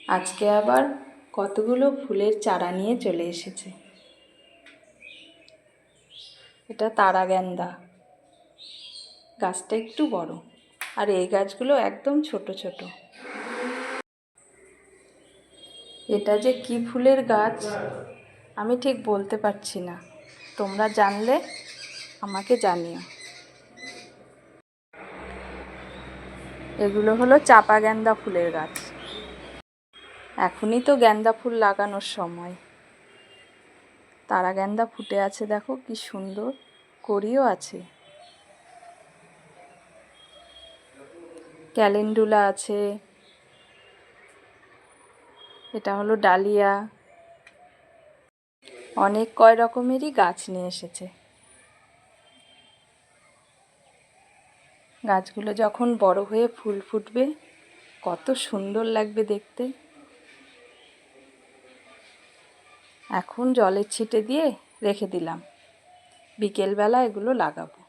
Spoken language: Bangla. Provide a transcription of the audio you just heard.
আজকে আবার কতগুলো ফুলের চারা নিয়ে চলে এসেছে। এটা তারাগ্যান্দা, গাছটা একটু বড়, আর এই গাছগুলো একদম ছোট ছোট। এটা যে কি ফুলের গাছ আমি ঠিক বলতে পারছি না, তোমরা জানলে আমাকে জানিও। এগুলো হলো চাপা গ্যান্দা ফুলের গাছ। এখনই তো গ্যান্দা ফুল লাগানোর সময়। তারাগ্যান্দা ফুটে আছে, দেখো কি সুন্দর, কড়িও আছে। ক্যালেন্ডুলা আছে, এটা হলো ডালিয়া। অনেক কয় রকমেরই গাছ নিয়ে এসেছে। গাছগুলো যখন বড় হয়ে ফুল ফুটবে কত সুন্দর লাগবে দেখতে। এখন জলের ছিটে দিয়ে রেখে দিলাম, বিকেলবেলা এগুলো লাগাবো।